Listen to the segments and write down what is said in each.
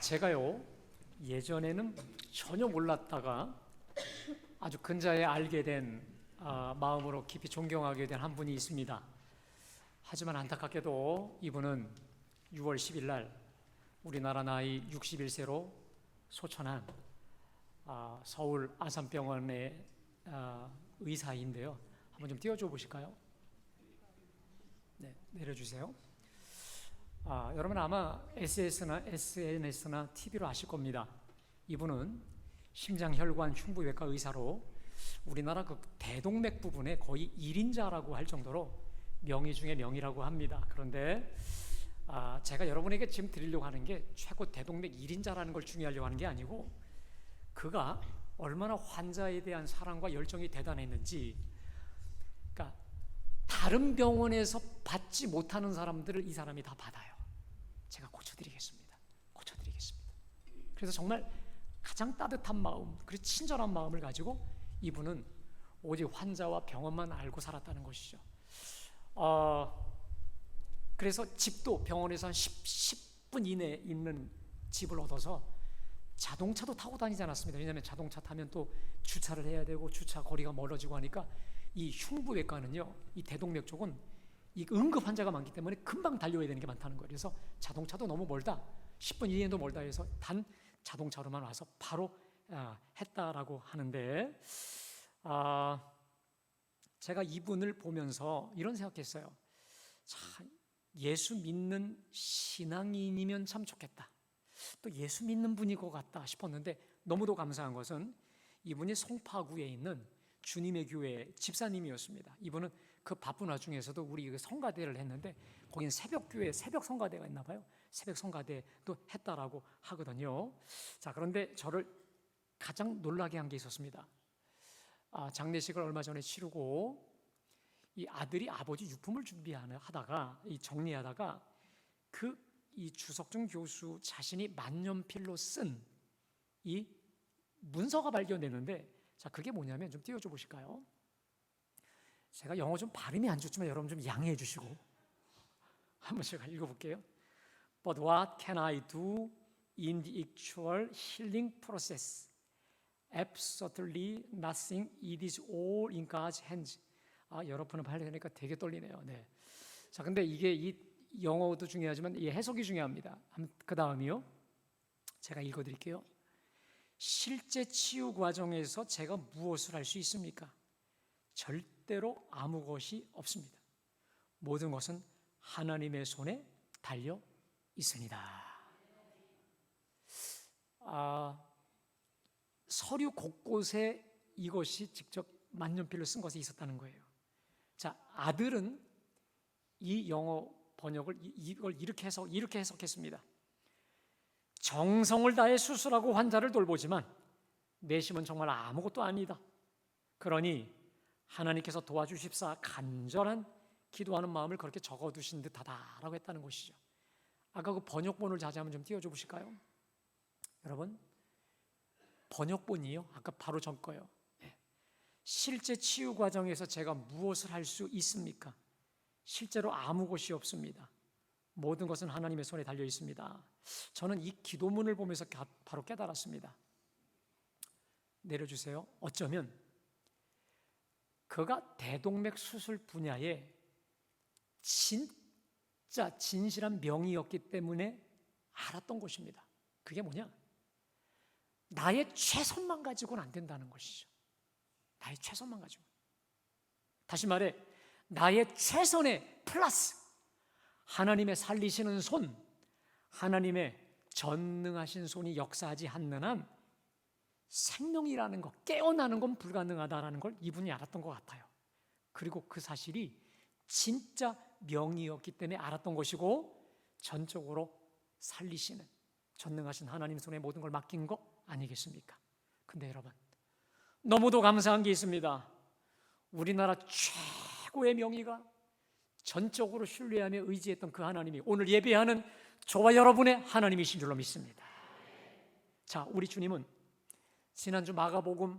제가요, 예전에는 전혀 몰랐다가 아주 근자에 알게 된, 마음으로 깊이 존경하게 된 한 분이 있습니다. 하지만 안타깝게도 이분은 6월 10일 날 우리나라 나이 61세로 소천한 서울 아산병원의 의사인데요. 한번 좀 띄워줘 보실까요? 네, 내려주세요. 여러분 아마 SNS나 TV로 아실 겁니다. 이분은 심장혈관 흉부외과 의사로 우리나라 그 대동맥 부분에 거의 1인자라고 할 정도로 명의 중에 명의라고 합니다. 그런데 제가 여러분에게 지금 드리려고 하는 게 최고 대동맥 1인자라는 걸 중요하려고 하는 게 아니고, 그가 얼마나 환자에 대한 사랑과 열정이 대단했는지, 그러니까 다른 병원에서 받지 못하는 사람들을 이 사람이 다 받아요. 제가 고쳐드리겠습니다. 그래서 정말 가장 따뜻한 마음, 그리고 친절한 마음을 가지고 이분은 오직 환자와 병원만 알고 살았다는 것이죠. 그래서 집도 병원에서 한 10분 이내에 있는 집을 얻어서 자동차도 타고 다니지 않았습니다. 왜냐하면 자동차 타면 또 주차를 해야 되고 주차 거리가 멀어지고 하니까 이 흉부외과는요, 이 대동맥 쪽은 이 응급 환자가 많기 때문에 금방 달려야 되는 게 많다는 거예요. 그래서 자동차도 너무 멀다, 10분 이내도 멀다 해서 단 자동차로만 와서 바로 했다라고 하는데, 제가 이분을 보면서 이런 생각했어요. 참, 예수 믿는 신앙인이면 참 좋겠다, 또 예수 믿는 분일 것 같다 싶었는데, 너무도 감사한 것은 이분이 송파구에 있는 주님의 교회 집사님이었습니다. 이분은 그 바쁜 와중에서도 우리 성가대를 했는데, 거기는 새벽교회, 새벽 성가대가 있나 봐요. 새벽 성가대도 했다라고 하거든요. 자, 그런데 저를 가장 놀라게 한 게 있었습니다. 장례식을 얼마 전에 치르고 이 아들이 아버지 유품을 준비하다가, 이 정리하다가 이 주석준 교수 자신이 만년필로 쓴 이 문서가 발견됐는데, 자, 그게 뭐냐면, 좀 띄워줘 보실까요? 제가 영어 좀 발음이 안 좋지만 여러분 좀 양해해 주시고 한번 제가 읽어볼게요. But what can I do in the actual healing process? Absolutely nothing. It is all in God's hands. 여러 번을 발음하니까 되게 떨리네요. 네. 자, 근데 이게 이 영어도 중요하지만 이 해석이 중요합니다. 그 다음이요, 제가 읽어드릴게요. 실제 치유 과정에서 제가 무엇을 할 수 있습니까? 절대로 아무 것이 없습니다. 모든 것은 하나님의 손에 달려 있습니다. 서류 곳곳에 이것이 직접 만년필로 쓴 것이 있었다는 거예요. 자, 아들은 이 영어 번역을 이걸 이렇게 해석했습니다. 정성을 다해 수술하고 환자를 돌보지만 내심은 정말 아무것도 아니다. 그러니 하나님께서 도와주십사 간절한 기도하는 마음을 그렇게 적어두신 듯하다라고 했다는 것이죠. 아까 그 번역본을 다시 한번 좀 띄워줘 보실까요? 여러분, 번역본이요, 아까 바로 전 거예요. 실제 치유 과정에서 제가 무엇을 할 수 있습니까? 실제로 아무 것이 없습니다. 모든 것은 하나님의 손에 달려 있습니다. 저는 이 기도문을 보면서 바로 깨달았습니다. 내려주세요. 어쩌면 그가 대동맥 수술 분야에 진짜 진실한 명의였기 때문에 알았던 것입니다. 그게 뭐냐? 나의 최선만 가지고는 안 된다는 것이죠. 나의 최선만 가지고. 다시 말해, 나의 최선의 플러스 하나님의 살리시는 손, 하나님의 전능하신 손이 역사하지 않는 한 생명이라는 것, 깨어나는 건 불가능하다라는 걸 이분이 알았던 것 같아요. 그리고 그 사실이 진짜 명의였기 때문에 알았던 것이고, 전적으로 살리시는 전능하신 하나님 손에 모든 걸 맡긴 거 아니겠습니까? 근데 여러분, 너무도 감사한 게 있습니다. 우리나라 최고의 명의가 전적으로 신뢰하며 의지했던 그 하나님이 오늘 예배하는 저와 여러분의 하나님이신 줄로 믿습니다. 자, 우리 주님은 지난주 마가복음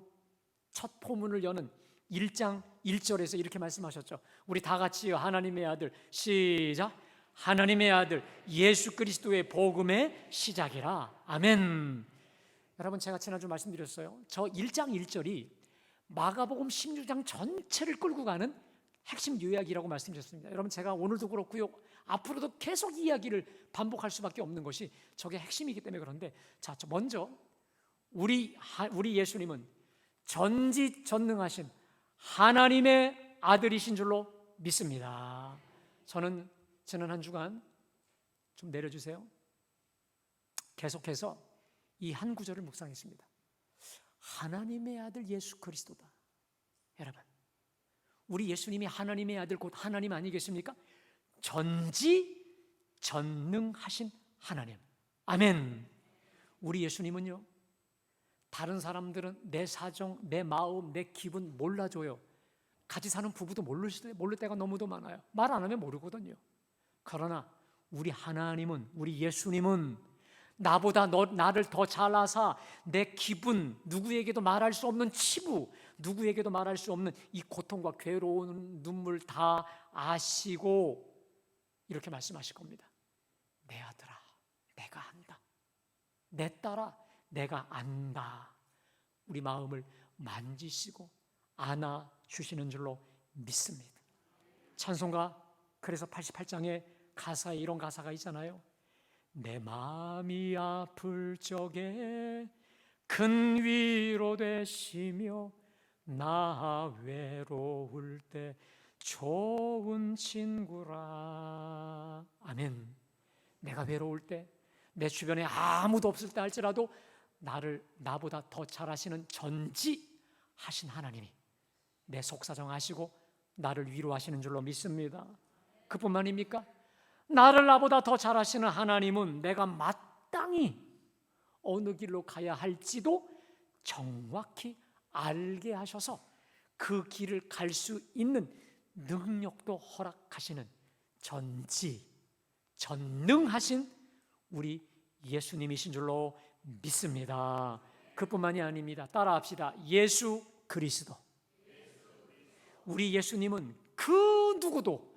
첫 포문을 여는 1장 1절에서 이렇게 말씀하셨죠. 우리 다 같이요, 하나님의 아들, 시작. 하나님의 아들 예수 그리스도의 복음의 시작이라. 아멘. 여러분, 제가 지난주 말씀드렸어요. 저 1장 1절이 마가복음 16장 전체를 끌고 가는 핵심 요약이라고 말씀드렸습니다. 여러분, 제가 오늘도 그렇고요, 앞으로도 계속 이야기를 반복할 수밖에 없는 것이 저게 핵심이기 때문에 그런데, 자, 먼저 우리 예수님은 전지전능하신 하나님의 아들이신 줄로 믿습니다. 저는 지난 한 주간 좀 내려주세요. 계속해서 이 한 구절을 묵상했습니다. 하나님의 아들 예수 그리스도다. 여러분, 우리 예수님이 하나님의 아들 곧 하나님 아니겠습니까? 전지전능하신 하나님. 아멘. 우리 예수님은요, 다른 사람들은 내 사정, 내 마음, 내 기분 몰라줘요. 같이 사는 부부도 모를 때가 너무도 많아요. 말 안 하면 모르거든요. 그러나 우리 하나님은, 우리 예수님은 나보다 나를 더 잘 아사 내 기분, 누구에게도 말할 수 없는 치부, 누구에게도 말할 수 없는 이 고통과 괴로운 눈물 다 아시고 이렇게 말씀하실 겁니다. 내 아들아, 내가 안다. 내 딸아, 내가 안다. 우리 마음을 만지시고 안아주시는 줄로 믿습니다. 찬송가, 그래서 88장에 가사에 이런 가사가 있잖아요. 내 마음이 아플 적에 큰 위로 되시며 나 외로울 때 좋은 친구라. 아멘. 내가 외로울 때, 내 주변에 아무도 없을 때 할지라도 나보다 더 잘 아시는 전지하신 하나님이 내 속사정 아시고 나를 위로하시는 줄로 믿습니다. 그뿐만입니까? 나를 나보다 더 잘 아시는 하나님은 내가 마땅히 어느 길로 가야 할지도 정확히 알게 하셔서 그 길을 갈 수 있는 능력도 허락하시는 전능하신 우리 예수님이신 줄로 믿습니다. 그뿐만이 아닙니다. 따라합시다. 예수 그리스도. 우리 예수님은 그 누구도,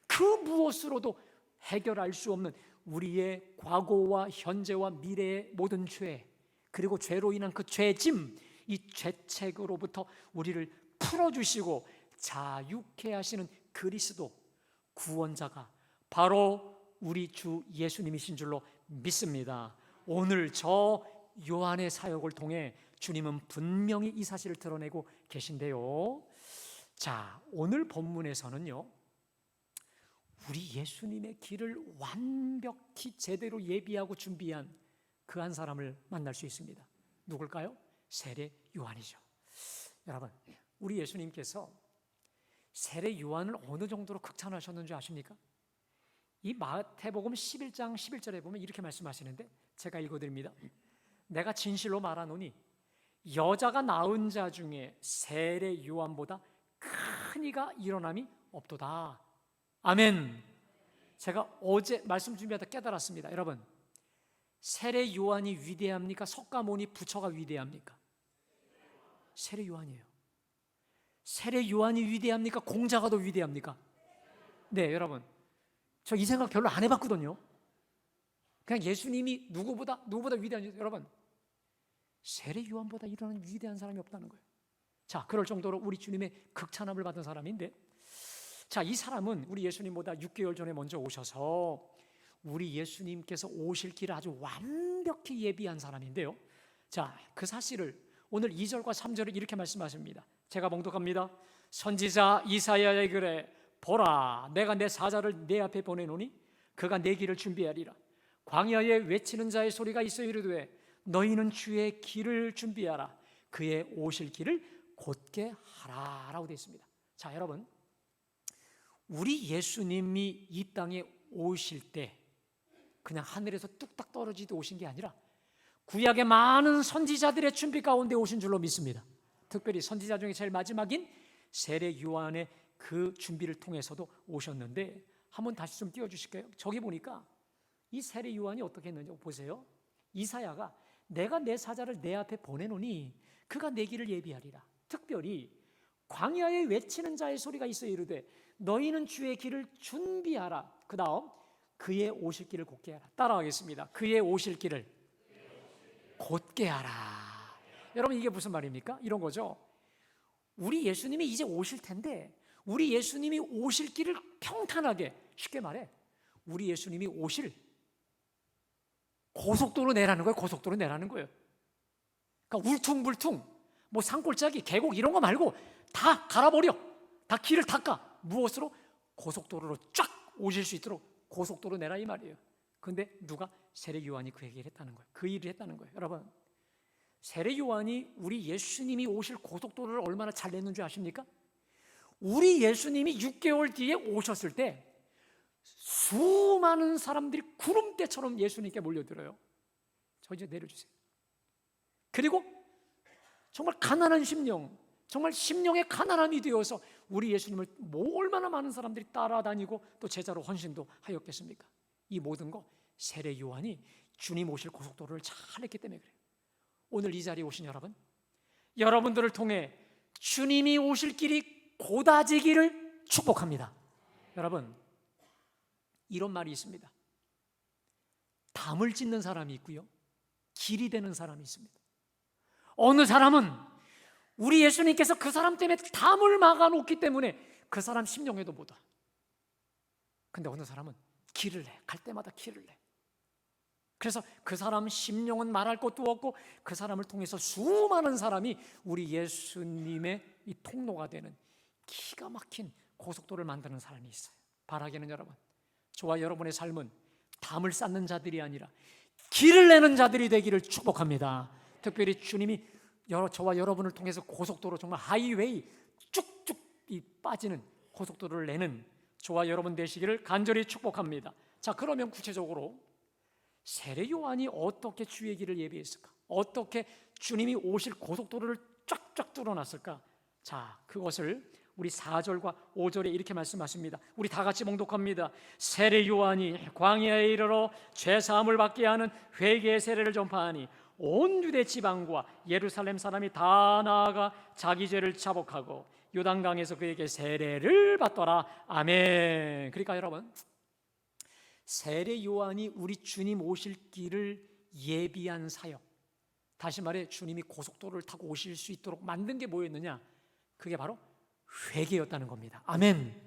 그 무엇으로도 해결할 수 없는 우리의 과거와 현재와 미래의 모든 죄, 그리고 죄로 인한 그 죄짐, 이 죄책으로부터 우리를 풀어주시고 자유케 하시는 그리스도 구원자가 바로 우리 주 예수님이신 줄로 믿습니다. 오늘 저 요한의 사역을 통해 주님은 분명히 이 사실을 드러내고 계신데요. 자, 오늘 본문에서는요, 우리 예수님의 길을 완벽히 제대로 예비하고 준비한 그 한 사람을 만날 수 있습니다. 누굴까요? 세례 요한이죠. 여러분, 우리 예수님께서 세례 요한을 어느 정도로 극찬하셨는지 아십니까? 이 마태복음 11장 11절에 보면 이렇게 말씀하시는데, 제가 읽어드립니다. 내가 진실로 말하노니 여자가 낳은 자 중에 세례 요한보다 큰 이가 일어남이 없도다. 아멘. 제가 어제 말씀 준비하다 깨달았습니다. 여러분, 세례 요한이 위대합니까? 석가모니 부처가 위대합니까? 세례 요한이에요. 세례 요한이 위대합니까? 공자가 더 위대합니까? 네, 여러분, 저 이 생각 별로 안 해봤거든요. 그냥 예수님이 누구보다 위대한지, 여러분, 세례 요한보다 일어나는 위대한 사람이 없다는 거예요. 자, 그럴 정도로 우리 주님의 극찬함을 받은 사람인데, 자, 이 사람은 우리 예수님보다 6개월 전에 먼저 오셔서 우리 예수님께서 오실 길을 아주 완벽히 예비한 사람인데요. 자, 그 사실을 오늘 2절과 3절을 이렇게 말씀하십니다. 제가 봉독합니다. 선지자 이사야의 글에 보라, 내가 내 사자를 내 앞에 보내노니 그가 내 길을 준비하리라. 광야에 외치는 자의 소리가 있어 이르되 너희는 주의 길을 준비하라. 그의 오실 길을 곧게 하라 라고 되어 있습니다. 자, 여러분, 우리 예수님이 이 땅에 오실 때 그냥 하늘에서 뚝딱 떨어지듯 오신 게 아니라 구약의 많은 선지자들의 준비 가운데 오신 줄로 믿습니다. 특별히 선지자 중에 제일 마지막인 세례 요한의 그 준비를 통해서도 오셨는데, 한번 다시 좀 띄워주실까요? 저기 보니까 이 세례 요한이 어떻게 했는지 보세요. 이사야가 내가 내 사자를 내 앞에 보내노니 그가 내 길을 예비하리라. 특별히 광야에 외치는 자의 소리가 있어 이르되 너희는 주의 길을 준비하라. 그 다음 그의 오실 길을 곧게 하라. 따라하겠습니다. 그의 오실 길을 곧게 하라. 여러분, 이게 무슨 말입니까? 이런 거죠. 우리 예수님이 이제 오실 텐데, 우리 예수님이 오실 길을 평탄하게, 쉽게 말해 우리 예수님이 오실 고속도로 내라는 거예요. 고속도로 내라는 거예요. 그러니까 울퉁불퉁 뭐 산골짜기 계곡 이런 거 말고 다 갈아버려. 다 길을 닦아. 무엇으로? 고속도로로 쫙 오실 수 있도록 고속도로 내라, 이 말이에요. 근데 누가? 세례 요한이 그 얘기를 했다는 거예요. 그 일을 했다는 거예요. 여러분, 세례 요한이 우리 예수님이 오실 고속도로를 얼마나 잘 냈는 줄 아십니까? 우리 예수님이 6개월 뒤에 오셨을 때 수많은 사람들이 구름대처럼 예수님께 몰려들어요. 저 이제 내려주세요. 그리고 정말 가난한 심령, 정말 심령의 가난함이 되어서 우리 예수님을 얼마나 많은 사람들이 따라다니고 또 제자로 헌신도 하였겠습니까? 이 모든 거 세례 요한이 주님 오실 고속도로를 잘했기 때문에 그래요. 오늘 이 자리에 오신 여러분, 여러분들을 통해 주님이 오실 길이 고다지기를 축복합니다. 여러분, 이런 말이 있습니다. 담을 짓는 사람이 있고요, 길이 되는 사람이 있습니다. 어느 사람은 우리 예수님께서 그 사람 때문에 담을 막아놓기 때문에 그 사람 심령에도 못 와. 근데 어느 사람은 길을 내. 갈 때마다 길을 내. 그래서 그 사람 심령은 말할 것도 없고 그 사람을 통해서 수많은 사람이 우리 예수님의 이 통로가 되는 기가 막힌 고속도로를 만드는 사람이 있어요. 바라기는 여러분, 저와 여러분의 삶은 담을 쌓는 자들이 아니라 길을 내는 자들이 되기를 축복합니다. 특별히 주님이 저와 여러분을 통해서 고속도로, 정말 하이웨이 쭉쭉 빠지는 고속도로를 내는 저와 여러분 되시기를 간절히 축복합니다. 자, 그러면 구체적으로 세례 요한이 어떻게 주의 길을 예비했을까? 어떻게 주님이 오실 고속도로를 쫙쫙 뚫어놨을까? 자, 그것을 우리 4절과 5절에 이렇게 말씀하십니다. 우리 다 같이 봉독합니다. 세례 요한이 광야에 이르러 죄 사함을 받게 하는 회개의 세례를 전파하니 온 유대 지방과 예루살렘 사람이 다 나아가 자기 죄를 자복하고 요단강에서 그에게 세례를 받더라. 아멘. 그러니까 여러분, 세례 요한이 우리 주님 오실 길을 예비한 사역, 다시 말해 주님이 고속도로를 타고 오실 수 있도록 만든 게 뭐였느냐? 그게 바로 회개였다는 겁니다. 아멘.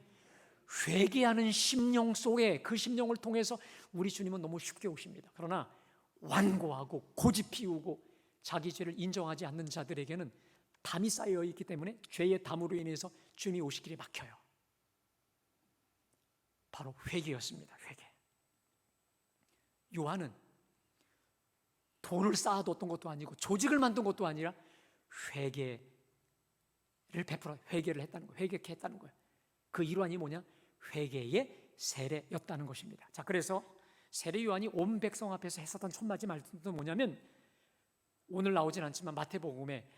회개하는 심령 속에, 그 심령을 통해서 우리 주님은 너무 쉽게 오십니다. 그러나 완고하고 고집 피우고 자기 죄를 인정하지 않는 자들에게는 담이 쌓여 있기 때문에 죄의 담으로 인해서 주님이 오실 길이 막혀요. 바로 회개였습니다. 회개. 요한은 돈을 쌓아뒀던 것도 아니고 조직을 만든 것도 아니라 회개를 했다는 거예요. 회개케 했다는 거예요. 그 일환이 뭐냐? 회개의 세례였다는 것입니다. 자, 그래서 세례 요한이 온 백성 앞에서 했었던 첫 마디 말씀도 뭐냐면, 오늘 나오진 않지만 마태복음에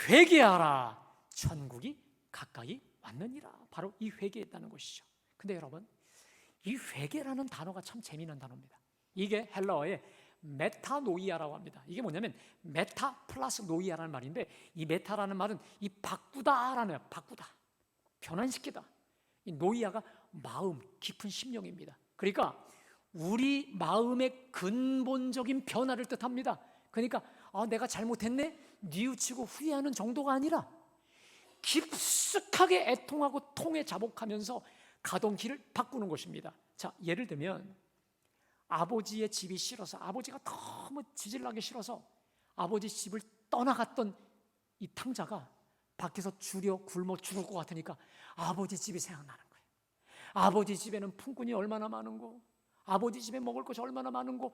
회개하라, 천국이 가까이 왔느니라, 바로 이 회개했다는 것이죠. 근데 여러분, 이 회개라는 단어가 참 재미난 단어입니다. 이게 헬라어의 메타노이아라고 합니다. 이게 뭐냐면 메타 플러스 노이아라는 말인데, 이 메타라는 말은 이 바꾸다라는, 바꾸다, 변환시키다. 이 노이아가 마음, 깊은 심령입니다. 그러니까 우리 마음의 근본적인 변화를 뜻합니다. 그러니까 내가 잘못했네, 뉘우치고 후회하는 정도가 아니라 깊숙하게 애통하고 통에 자복하면서 가던 길을 바꾸는 것입니다. 자, 예를 들면 아버지의 집이 싫어서, 아버지가 너무 지질나게 싫어서 아버지 집을 떠나갔던 이 탕자가 밖에서 줄여 굶어 죽을 것 같으니까 아버지 집이 생각나는 거예요. 아버지 집에는 품꾼이 얼마나 많은 거, 아버지 집에 먹을 것이 얼마나 많은 거,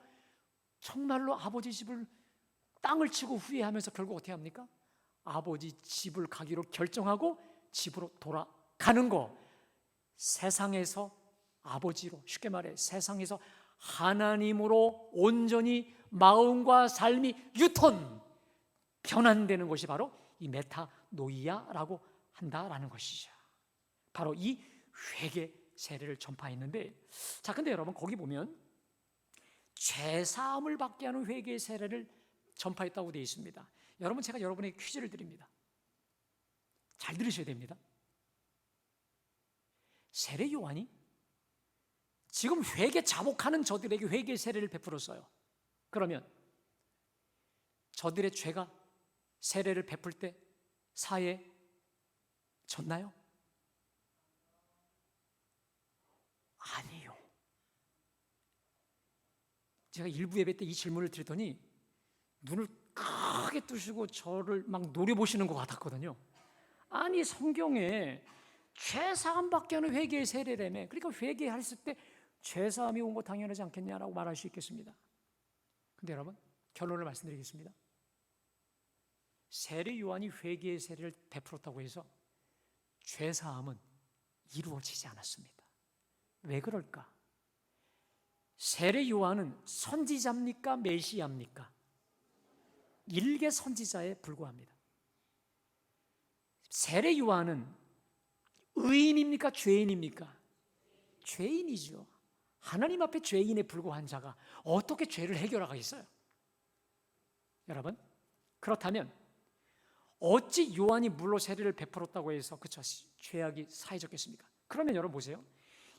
정말로 아버지 집을 땅을 치고 후회하면서 결국 어떻게 합니까? 아버지 집을 가기로 결정하고 집으로 돌아가는 거. 세상에서 아버지로, 쉽게 말해 세상에서 하나님으로 온전히 마음과 삶이 변환되는 것이 바로 이 메타노이아라고 한다라는 것이죠. 바로 이 회개 세례를 전파했는데, 자, 근데 여러분 거기 보면 죄사함을 받게 하는 회개 세례를 전파했다고 되어 있습니다. 여러분, 제가 여러분에게 퀴즈를 드립니다. 잘 들으셔야 됩니다. 세례 요한이 지금 회개 자복하는 저들에게 회개 세례를 베풀었어요. 그러면 저들의 죄가 세례를 베풀 때 사해졌나요? 아니요. 제가 일부 예배 때 이 질문을 드렸더니 눈을 크게 뜨시고 저를 막 노려보시는 것 같았거든요. 아니, 성경에 죄사함밖에 하는 회개의 세례라며, 그러니까 회개했을 때 죄사함이 온 거 당연하지 않겠냐라고 말할 수 있겠습니다. 근데 여러분, 결론을 말씀드리겠습니다. 세례 요한이 회개의 세례를 베풀었다고 해서 죄사함은 이루어지지 않았습니다. 왜 그럴까? 세례 요한은 선지자입니까? 메시아입니까? 일개 선지자에 불과합니다. 세례 요한은 의인입니까? 죄인입니까? 죄인이죠. 하나님 앞에 죄인에 불과한 자가 어떻게 죄를 해결하겠어요? 여러분, 그렇다면 어찌 요한이 물로 세례를 베풀었다고 해서 그쵸, 죄악이 사해졌겠습니까? 그러면 여러분 보세요.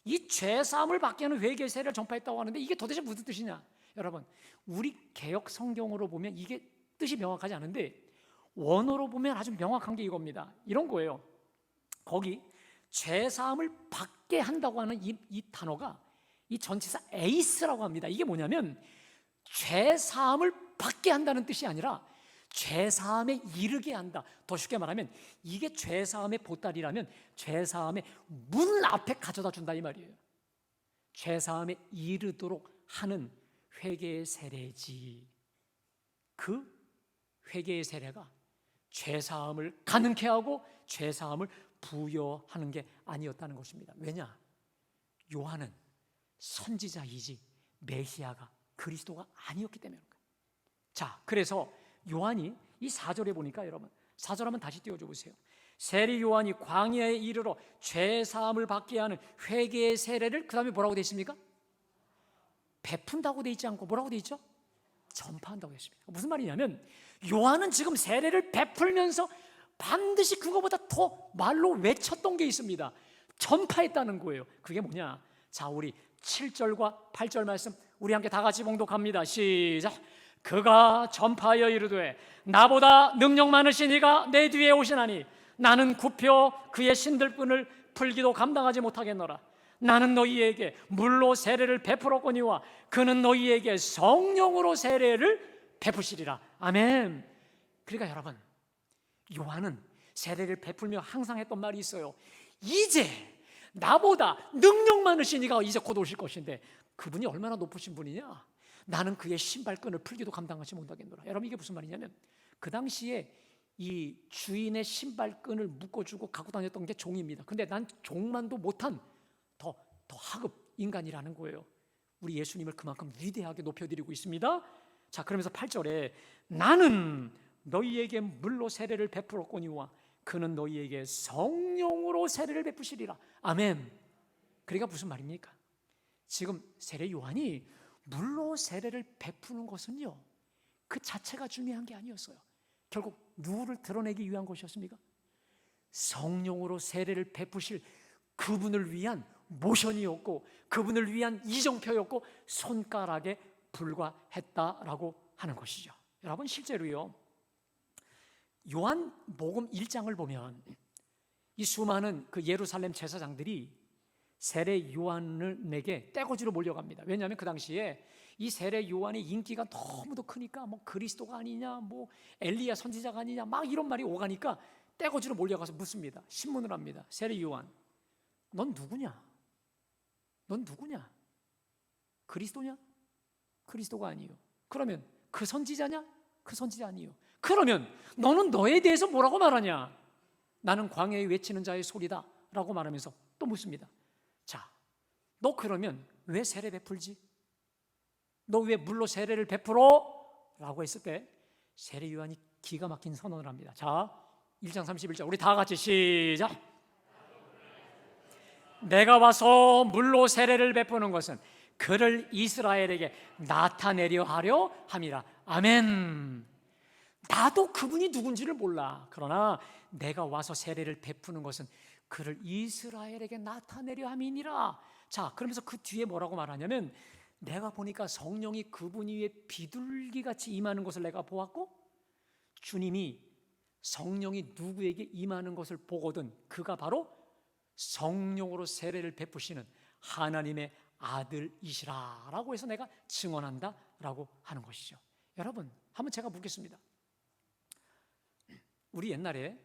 이 죄사함을 받게 하는 회개 세례를 전파했다고 하는데 이게 도대체 무슨 뜻이냐? 여러분, 우리 개역 성경으로 보면 이게 뜻이 명확하지 않은데 원어로 보면 아주 명확한 게 이겁니다. 이런 거예요. 거기 죄사함을 받게 한다고 하는 이 단어가 이 전치사 에이스라고 합니다. 이게 뭐냐면 죄사함을 받게 한다는 뜻이 아니라 죄사함에 이르게 한다. 더 쉽게 말하면 이게 죄사함의 보따리라면 죄사함의 문 앞에 가져다 준다 이 말이에요. 죄사함에 이르도록 하는 회개의 세례지. 그 회개의 세례가 죄사함을 가능케 하고 죄사함을 부여하는 게 아니었다는 것입니다. 왜냐? 요한은 선지자이지 메시아가 그리스도가 아니었기 때문에. 자, 그래서 요한이 이 4절에 보니까 여러분 4절 한번 다시 띄워줘 보세요. 세례 요한이 광야에 이르러 죄사함을 받게 하는 회개의 세례를 그 다음에 뭐라고 되어 있습니까? 베푼다고 되어 있지 않고 뭐라고 되어 있죠? 전파한다고 했습니다. 무슨 말이냐면 요한은 지금 세례를 베풀면서 반드시 그거보다 더 말로 외쳤던 게 있습니다. 전파했다는 거예요. 그게 뭐냐? 자, 우리 7절과 8절 말씀 우리 함께 다 같이 봉독합니다. 시작. 그가 전파하여 이르되 나보다 능력 많으신 이가 내 뒤에 오시나니 나는 굽혀 그의 신들끈을 풀기도 감당하지 못하겠노라. 나는 너희에게 물로 세례를 베풀었거니와 그는 너희에게 성령으로 세례를 베푸시리라. 아멘. 그러니까 여러분, 요한은 세례를 베풀며 항상 했던 말이 있어요. 이제 나보다 능력 많으신 이가 이제 곧 오실 것인데 그분이 얼마나 높으신 분이냐? 나는 그의 신발끈을 풀기도 감당하지 못하겠노라. 여러분, 이게 무슨 말이냐면 그 당시에 이 주인의 신발끈을 묶어주고 갖고 다녔던 게 종입니다. 근데 난 종만도 못한 더 하급 인간이라는 거예요. 우리 예수님을 그만큼 위대하게 높여드리고 있습니다. 자, 그러면서 8절에 나는 너희에게 물로 세례를 베풀었거니와 그는 너희에게 성령으로 세례를 베푸시리라. 아멘. 그러니까 무슨 말입니까? 지금 세례 요한이 물로 세례를 베푸는 것은요, 그 자체가 중요한 게 아니었어요. 결국 누구를 드러내기 위한 것이었습니까? 성령으로 세례를 베푸실 그분을 위한 모션이었고 그분을 위한 이정표였고 손가락에 불과했다라고 하는 것이죠. 여러분, 실제로요, 요한복음 1장을 보면 이 수많은 그 예루살렘 제사장들이 세례 요한에게 떼거지로 몰려갑니다. 왜냐하면 그 당시에 이 세례 요한의 인기가 너무도 크니까 뭐 그리스도가 아니냐, 뭐 엘리야 선지자가 아니냐, 막 이런 말이 오가니까 떼거지로 몰려가서 묻습니다. 신문을 합니다. 세례 요한, 넌 누구냐? 넌 누구냐? 그리스도냐? 그리스도가 아니요. 그러면 그 선지자냐? 그 선지자 아니요. 그러면 너는 너에 대해서 뭐라고 말하냐? 나는 광야에 외치는 자의 소리다 라고 말하면서 또 묻습니다. 자, 너 그러면 왜 세례 베풀지? 너 왜 물로 세례를 베풀어? 라고 했을 때 세례 요한이 기가 막힌 선언을 합니다. 자, 1장 31절 우리 다 같이 시작. 내가 와서 물로 세례를 베푸는 것은 그를 이스라엘에게 나타내려 하려 함이라. 아멘. 나도 그분이 누군지를 몰라. 그러나 내가 와서 세례를 베푸는 것은 그를 이스라엘에게 나타내려 함이니라. 자, 그러면서 그 뒤에 뭐라고 말하냐면, 내가 보니까 성령이 그분 위에 비둘기같이 임하는 것을 내가 보았고, 주님이 성령이 누구에게 임하는 것을 보거든 그가 바로 성령으로 세례를 베푸시는 하나님의 아들이시라 라고 해서 내가 증언한다 라고 하는 것이죠. 여러분, 한번 제가 묻겠습니다. 우리 옛날에,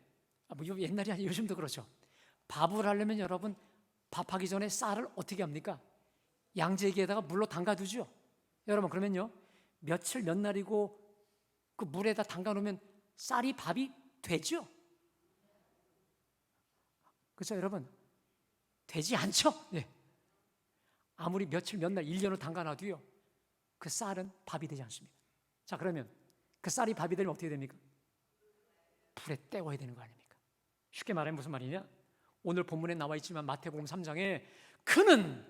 옛날이 아니라 요즘도 그렇죠. 밥을 하려면 여러분, 밥하기 전에 쌀을 어떻게 합니까? 양재기에다가 물로 담가두죠. 여러분, 그러면요, 며칠 몇 날이고 그 물에다 담가놓으면 쌀이 밥이 되죠? 그렇죠, 여러분? 되지 않죠? 예. 아무리 며칠 몇 날, 1년을 담가놔도요, 그 쌀은 밥이 되지 않습니다. 자, 그러면 그 쌀이 밥이 되면 어떻게 됩니까? 불에 떼워야 되는 거 아닙니까? 쉽게 말하면 무슨 말이냐? 오늘 본문에 나와 있지만 마태복음 3장에 그는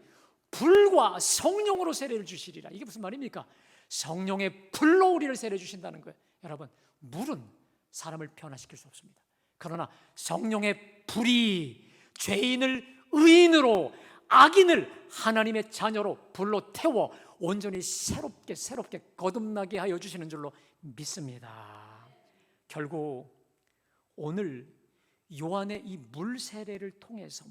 불과 성령으로 세례를 주시리라. 이게 무슨 말입니까? 성령의 불로 우리를 세례 주신다는 거예요. 여러분, 물은 사람을 변화시킬 수 없습니다. 그러나 성령의 불이 죄인을 의인으로, 악인을 하나님의 자녀로 불로 태워 온전히 새롭게 거듭나게 하여 주시는 줄로 믿습니다. 결국 오늘 요한의 이 물세례를 통해서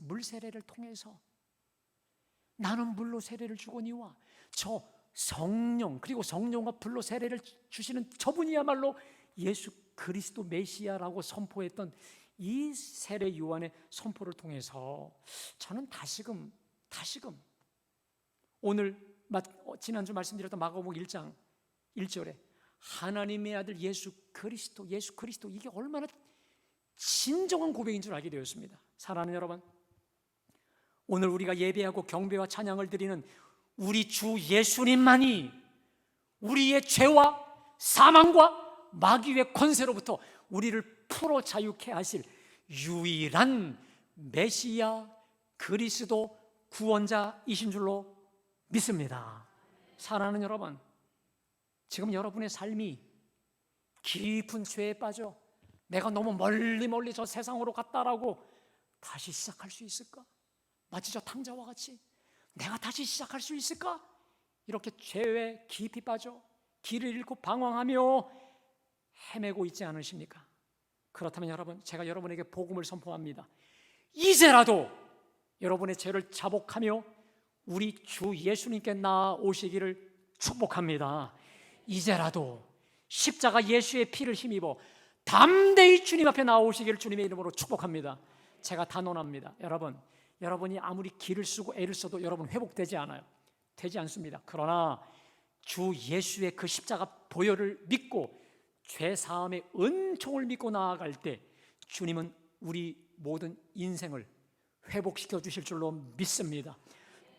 나는 물로 세례를 주거니와 저 성령, 그리고 성령과 불로 세례를 주시는 저분이야말로 예수 그리스도 메시아라고 선포했던 이 세례 요한의 선포를 통해서 저는 다시금 오늘 지난주 말씀드렸던 마가복음 1장 1절에 하나님의 아들 예수 그리스도 이게 얼마나 진정한 고백인 줄 알게 되었습니다. 사랑하는 여러분, 오늘 우리가 예배하고 경배와 찬양을 드리는 우리 주 예수님만이 우리의 죄와 사망과 마귀의 권세로부터 우리를 풀어 자유케 하실 유일한 메시아 그리스도 구원자이신 줄로 믿습니다. 사랑하는 여러분, 지금 여러분의 삶이 깊은 죄에 빠져 내가 너무 멀리 저 세상으로 갔다라고 다시 시작할 수 있을까? 마치 저 탕자와 같이 내가 다시 시작할 수 있을까? 이렇게 죄에 깊이 빠져 길을 잃고 방황하며 헤매고 있지 않으십니까? 그렇다면 여러분, 제가 여러분에게 복음을 선포합니다. 이제라도 여러분의 죄를 자복하며 우리 주 예수님께 나아오시기를 축복합니다. 이제라도 십자가 예수의 피를 힘입어 담대히 주님 앞에 나아오시기를 주님의 이름으로 축복합니다. 제가 단언합니다. 여러분이 아무리 길을 쓰고 애를 써도 여러분 회복되지 않아요. 되지 않습니다. 그러나 주 예수의 그 십자가 보혈을 믿고 죄 사함의 은총을 믿고 나아갈 때 주님은 우리 모든 인생을 회복시켜 주실 줄로 믿습니다.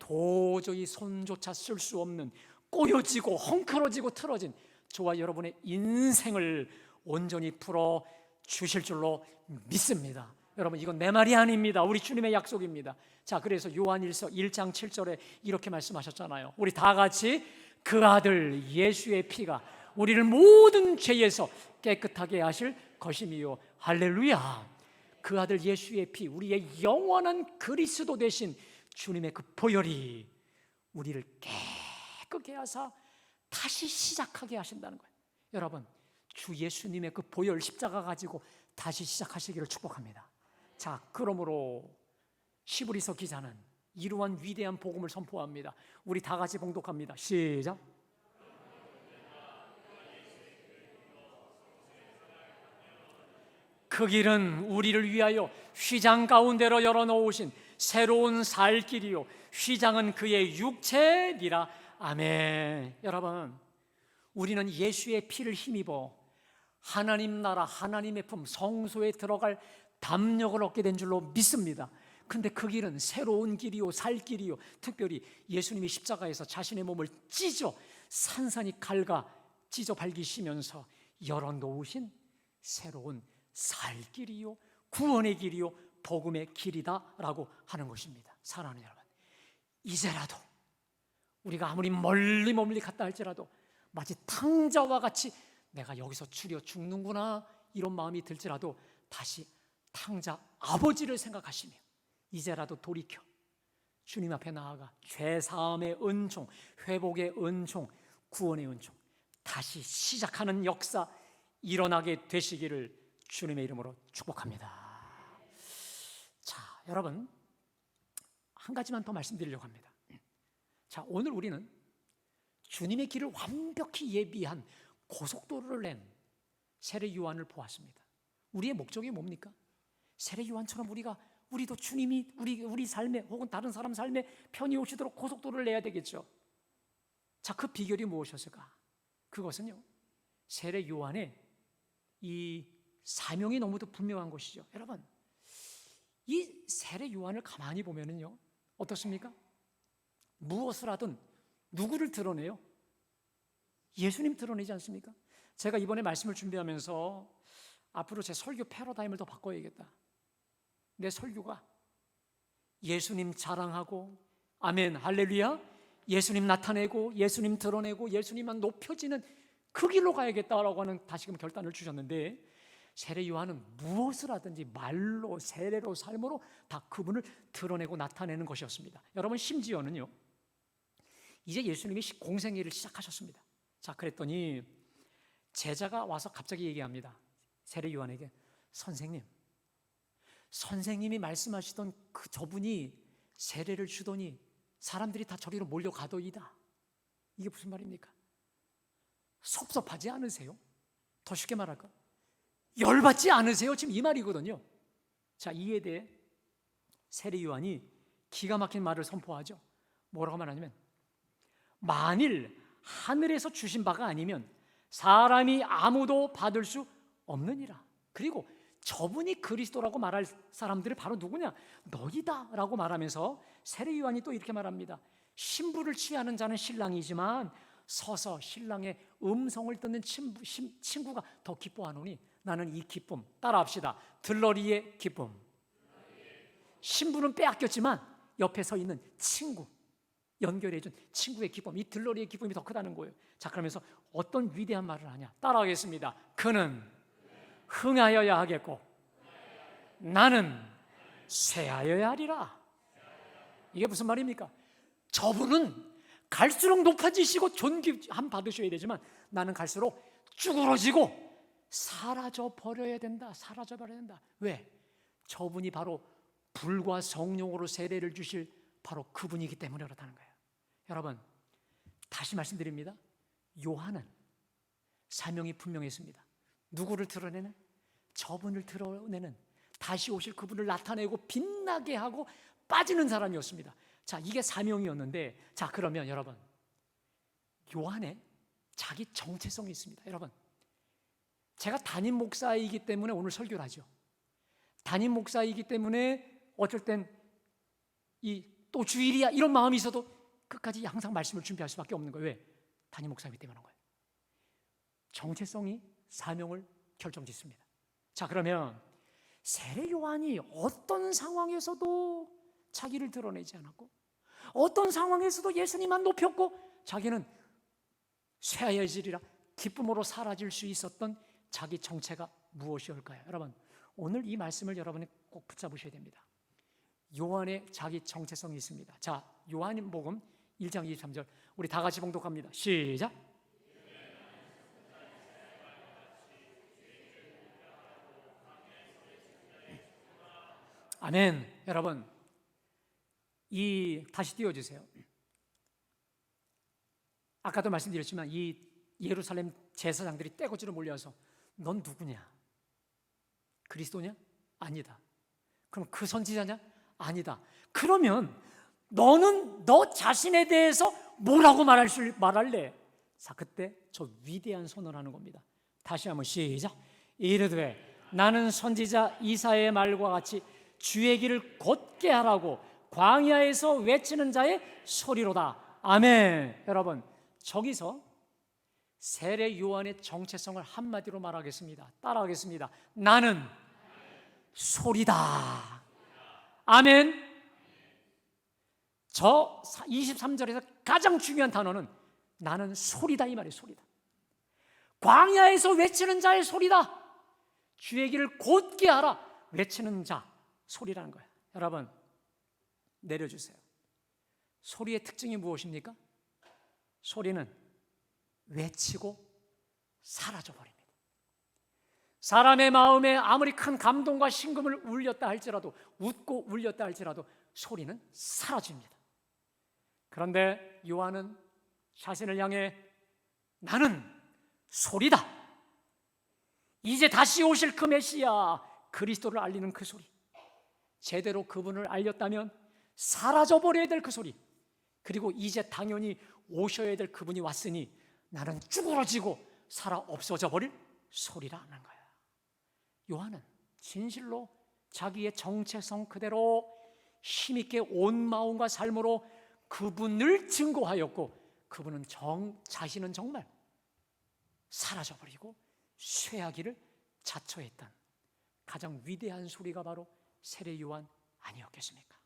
도저히 손조차 쓸 수 없는 꼬여지고 헝클어지고 틀어진 저와 여러분의 인생을 온전히 풀어 주실 줄로 믿습니다. 여러분, 이건 내 말이 아닙니다. 우리 주님의 약속입니다. 자, 그래서 요한일서 1장 7절에 이렇게 말씀하셨잖아요. 우리 다 같이 그 아들 예수의 피가 우리를 모든 죄에서 깨끗하게 하실 것임이요. 할렐루야. 그 아들 예수의 피, 우리의 영원한 그리스도 되신 주님의 그 보혈이 우리를 깨끗게 하사 다시 시작하게 하신다는 거예요. 여러분, 주 예수님의 그 보혈 십자가 가지고 다시 시작하시기를 축복합니다. 자, 그러므로 시브리서 기자는 이러한 위대한 복음을 선포합니다. 우리 다 같이 봉독합니다. 시작. 그 길은 우리를 위하여 휘장 가운데로 열어놓으신 새로운 살 길이요 휘장은 그의 육체니라. 아멘. 여러분, 우리는 예수의 피를 힘입어 하나님 나라, 하나님의 품, 성소에 들어갈 담력을 얻게 된 줄로 믿습니다. 근데 그 길은 새로운 길이요 살 길이요, 특별히 예수님이 십자가에서 자신의 몸을 찢어 산산이 칼과 찢어 밝히시면서 열어놓으신 새로운 살 길이요 구원의 길이요 복음의 길이다라고 하는 것입니다. 사랑하는 여러분, 이제라도 우리가 아무리 멀리 갔다 할지라도 마치 탕자와 같이 내가 여기서 추려 죽는구나 이런 마음이 들지라도 다시 탕자 아버지를 생각하시며 이제라도 돌이켜 주님 앞에 나아가 죄사함의 은총, 회복의 은총, 구원의 은총, 다시 시작하는 역사 일어나게 되시기를 주님의 이름으로 축복합니다. 자, 여러분, 한 가지만 더 말씀드리려고 합니다. 자, 오늘 우리는 주님의 길을 완벽히 예비한 고속도로를 낸 세례 요한을 보았습니다. 우리의 목적이 뭡니까? 세례 요한처럼 우리도 주님이 우리 삶에 혹은 다른 사람 삶에 편히 오시도록 고속도로를 내야 되겠죠. 자, 그 비결이 무엇이었을까? 그것은요, 세례 요한의 이 사명이 너무도 분명한 것이죠. 여러분, 이 세례 요한을 가만히 보면은요, 어떻습니까? 무엇을 하든 누구를 드러내요? 예수님 드러내지 않습니까? 제가 이번에 말씀을 준비하면서 앞으로 제 설교 패러다임을 더 바꿔야겠다. 내 설교가 예수님 자랑하고, 아멘, 할렐루야, 예수님 나타내고 예수님 드러내고 예수님만 높여지는 그 길로 가야겠다라고 하는 다시금 결단을 주셨는데, 세례 요한은 무엇을 하든지 말로, 세례로, 삶으로 다 그분을 드러내고 나타내는 것이었습니다. 여러분, 심지어는요, 이제 예수님이 공생애를 시작하셨습니다. 자, 그랬더니 제자가 와서 갑자기 얘기합니다. 세례 요한에게, 선생님이 말씀하시던 그 저분이 세례를 주더니 사람들이 다 저리로 몰려가더이다. 이게 무슨 말입니까? 섭섭하지 않으세요? 더 쉽게 말할까? 열받지 않으세요? 지금 이 말이거든요. 자, 이에 대해 세례 요한이 기가 막힌 말을 선포하죠. 뭐라고 말하냐면, 만일 하늘에서 주신 바가 아니면 사람이 아무도 받을 수 없느니라. 그리고 저분이 그리스도라고 말할 사람들이 바로 누구냐? 너희다 라고 말하면서 세례 요한이 또 이렇게 말합니다. 신부를 취하는 자는 신랑이지만 서서 신랑의 음성을 듣는 친구가 더 기뻐하노니 나는 이 기쁨, 따라합시다. 들러리의 기쁨. 신부는 빼앗겼지만 옆에 서 있는 친구, 연결해준 친구의 기쁨, 이 들러리의 기쁨이 더 크다는 거예요. 자, 그러면서 어떤 위대한 말을 하냐? 따라하겠습니다. 그는 흥하여야 하겠고 나는 쇠하여야 하리라. 이게 무슨 말입니까? 저분은 갈수록 높아지시고 존귀함 받으셔야 되지만 나는 갈수록 쭈그러지고 사라져 버려야 된다. 왜? 저분이 바로 불과 성령으로 세례를 주실 바로 그분이기 때문에 그렇다는 거예요. 여러분, 다시 말씀드립니다. 요한은 사명이 분명했습니다. 누구를 드러내는? 저분을 드러내는, 다시 오실 그분을 나타내고 빛나게 하고 빠지는 사람이었습니다. 자, 이게 사명이었는데, 자, 그러면 여러분, 요한의 자기 정체성이 있습니다. 여러분, 제가 담임 목사이기 때문에 오늘 설교를 하죠. 담임 목사이기 때문에 어쩔 땐 또 주일이야 이런 마음이 있어도 끝까지 항상 말씀을 준비할 수밖에 없는 거예요. 왜? 담임 목사이기 때문에 그런 거예요. 정체성이 사명을 결정짓습니다. 자, 그러면 세례 요한이 어떤 상황에서도 자기를 드러내지 않았고 어떤 상황에서도 예수님만 높였고 자기는 쇠하여지리라 기쁨으로 사라질 수 있었던 자기 정체가 무엇이올까요? 여러분, 오늘 이 말씀을 여러분이 꼭 붙잡으셔야 됩니다. 요한의 자기 정체성이 있습니다. 자, 요한복음 1장 23절 우리 다 같이 봉독합니다. 시작. 아멘. 여러분, 다시 띄워주세요. 아까도 말씀드렸지만 이 예루살렘 제사장들이 떼거지로 몰려와서 넌 누구냐? 그리스도냐? 아니다. 그럼 그 선지자냐? 아니다. 그러면 너는 너 자신에 대해서 뭐라고 말할래? 자, 그때 저 위대한 선언을 하는 겁니다. 다시 한번 시작. 이르되 나는 선지자 이사야의 말과 같이 주의 길을 곧게 하라고 광야에서 외치는 자의 소리로다. 아멘. 여러분, 저기서 세례 요한의 정체성을 한마디로 말하겠습니다. 따라하겠습니다. 나는 소리다. 아멘. 저 23절에서 가장 중요한 단어는 나는 소리다 이 말이에요. 소리다. 광야에서 외치는 자의 소리다. 주의 길을 곧게 하라. 외치는 자 소리라는 거예요. 여러분, 내려주세요. 소리의 특징이 무엇입니까? 소리는 외치고 사라져버립니다. 사람의 마음에 아무리 큰 감동과 신금을 울렸다 할지라도, 웃고 울렸다 할지라도 소리는 사라집니다. 그런데 요한은 자신을 향해 나는 소리다, 이제 다시 오실 그 메시아 그리스도를 알리는 그 소리, 제대로 그분을 알렸다면 사라져버려야 될 그 소리, 그리고 이제 당연히 오셔야 될 그분이 왔으니 나는 쭈그러지고 살아 없어져 버릴 소리라는 거야. 요한은 진실로 자기의 정체성 그대로 힘있게 온 마음과 삶으로 그분을 증거하였고, 그분은 자신은 정말 사라져버리고 쇠하기를 자처했던 가장 위대한 소리가 바로 세례 요한 아니었겠습니까?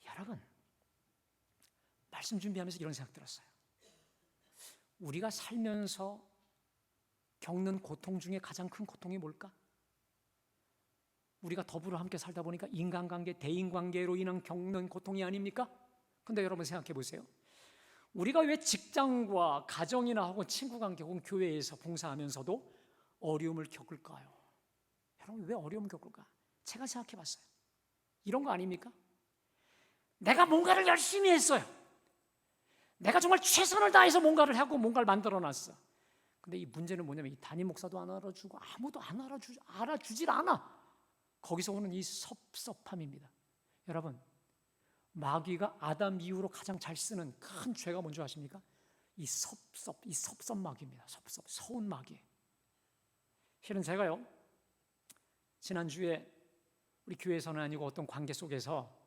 여러분, 말씀 준비하면서 이런 생각 들었어요. 우리가 살면서 겪는 고통 중에 가장 큰 고통이 뭘까? 우리가 더불어 함께 살다 보니까 인간관계, 대인관계로 인한 겪는 고통이 아닙니까? 근데 여러분 생각해 보세요. 우리가 왜 직장과 가정이나 혹은 친구관계 혹은 교회에서 봉사하면서도 어려움을 겪을까요? 여러분 왜 어려움을 겪을까? 제가 생각해 봤어요. 이런 거 아닙니까? 내가 뭔가를 열심히 했어요. 내가 정말 최선을 다해서 뭔가를 하고 뭔가를 만들어 놨어. 근데 이 문제는 뭐냐면 이 담임 목사도 안 알아주고 아무도 안 알아주질 않아. 거기서 오는 이 섭섭함입니다. 여러분, 마귀가 아담 이후로 가장 잘 쓰는 큰 죄가 뭔지 아십니까? 이 섭섭 마귀입니다. 서운 마귀. 실은 제가요, 지난주에 우리 교회에서는 아니고 어떤 관계 속에서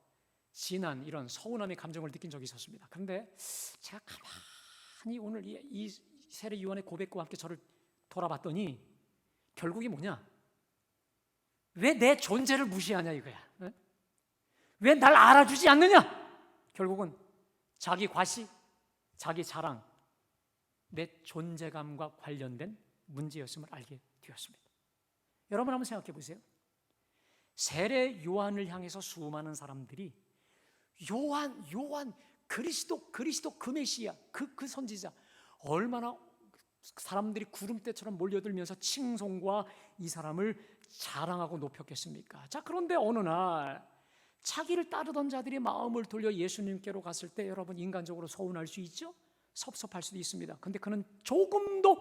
진한 이런 서운함의 감정을 느낀 적이 있었습니다. 그런데 제가 가만히 오늘 이 세례 요한의 고백과 함께 저를 돌아봤더니 결국이 뭐냐? 왜 내 존재를 무시하냐 이거야. 왜 날 알아주지 않느냐? 결국은 자기 과시, 자기 자랑, 내 존재감과 관련된 문제였음을 알게 되었습니다. 여러분 한번 생각해 보세요. 세례 요한을 향해서 수많은 사람들이 요한 그리스도 그 메시아 그 선지자, 얼마나 사람들이 구름대처럼 몰려들면서 칭송과 이 사람을 자랑하고 높였겠습니까? 자, 그런데 어느 날 자기를 따르던 자들이 마음을 돌려 예수님께로 갔을 때 여러분 인간적으로 서운할 수 있죠? 섭섭할 수도 있습니다. 근데 그는 조금도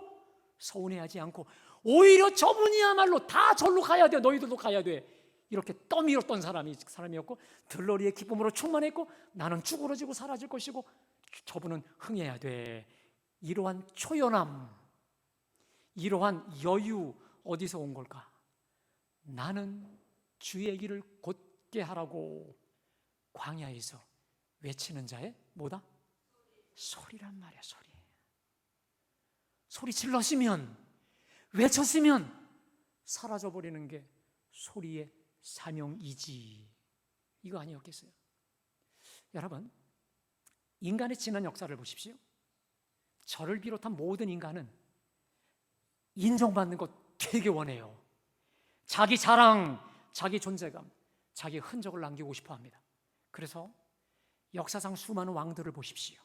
서운해하지 않고 오히려 저분이야말로 다 절로 가야 돼, 너희들도 가야 돼, 이렇게 떠밀었던 사람이었고, 들러리의 기쁨으로 충만했고, 나는 쭈그러지고 사라질 것이고 저분은 흥해야 돼. 이러한 초연함, 이러한 여유 어디서 온 걸까? 나는 주의 길을 곧게 하라고 광야에서 외치는 자의 뭐다? 소리란 말이야. 소리 질렀으면, 외쳤으면 사라져버리는 게 소리의 사명이지, 이거 아니었겠어요? 여러분, 인간의 지난 역사를 보십시오. 저를 비롯한 모든 인간은 인정받는 것 되게 원해요. 자기 자랑, 자기 존재감, 자기 흔적을 남기고 싶어 합니다. 그래서 역사상 수많은 왕들을 보십시오.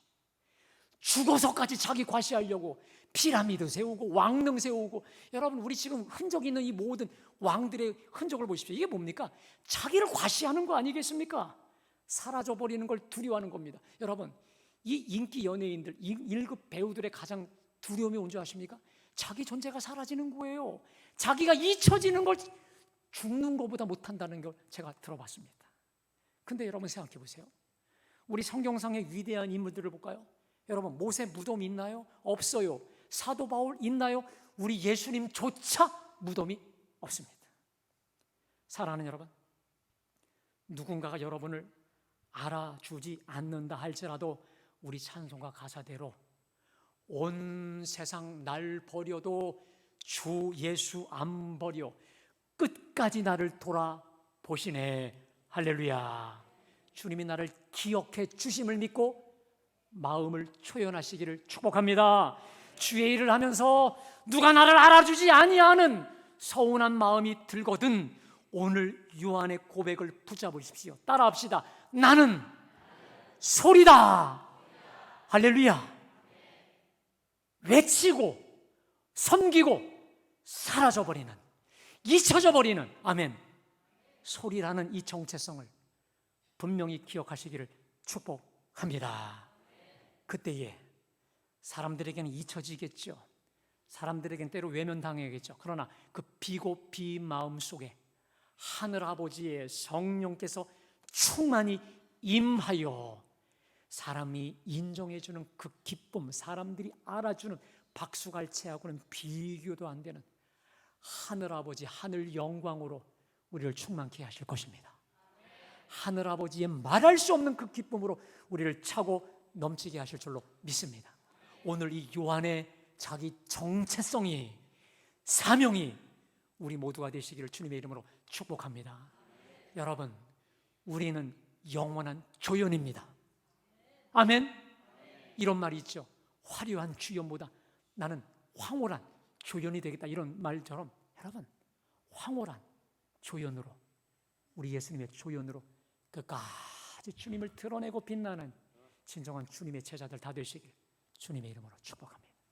죽어서까지 자기 과시하려고 피라미드 세우고 왕릉 세우고, 여러분 우리 지금 흔적 있는 이 모든 왕들의 흔적을 보십시오. 이게 뭡니까? 자기를 과시하는 거 아니겠습니까? 사라져버리는 걸 두려워하는 겁니다. 여러분, 이 인기 연예인들, 1급 배우들의 가장 두려움이 뭔지 아십니까? 자기 존재가 사라지는 거예요. 자기가 잊혀지는 걸, 죽는 것보다 못한다는 걸 제가 들어봤습니다. 근데 여러분 생각해 보세요. 우리 성경상의 위대한 인물들을 볼까요? 여러분, 모세 무덤이 있나요? 없어요. 사도 바울 있나요? 우리 예수님조차 무덤이 없습니다. 사랑하는 여러분, 누군가가 여러분을 알아주지 않는다 할지라도 우리 찬송가 가사대로 온 세상 날 버려도 주 예수 안 버려 끝까지 나를 돌아보시네. 할렐루야. 주님이 나를 기억해 주심을 믿고 마음을 초연하시기를 축복합니다. 주의 일을 하면서 누가 나를 알아주지 아니하는 서운한 마음이 들거든 오늘 요한의 고백을 붙잡으십시오. 따라합시다. 나는 소리다. 할렐루야. 외치고 섬기고 사라져버리는, 잊혀져버리는, 아멘, 소리라는 이 정체성을 분명히 기억하시기를 축복합니다. 그때에 사람들에게는 잊혀지겠죠. 사람들에게는 때로 외면당하겠죠. 그러나 그 비고비 마음 속에 하늘 아버지의 성령께서 충만히 임하여 사람이 인정해주는 그 기쁨, 사람들이 알아주는 박수갈채하고는 비교도 안 되는 하늘 아버지, 하늘 영광으로 우리를 충만케 하실 것입니다. 하늘 아버지의 말할 수 없는 그 기쁨으로 우리를 차고 넘치게 하실 줄로 믿습니다. 오늘 이 요한의 자기 정체성이, 사명이 우리 모두가 되시기를 주님의 이름으로 축복합니다. 여러분, 우리는 영원한 조연입니다. 아멘. 이런 말이 있죠. 화려한 주연보다 나는 황홀한 조연이 되겠다, 이런 말처럼 여러분, 황홀한 조연으로, 우리 예수님의 조연으로 끝까지 주님을 드러내고 빛나는 진정한 주님의 제자들 다 되시길 주님의 이름으로 축복합니다.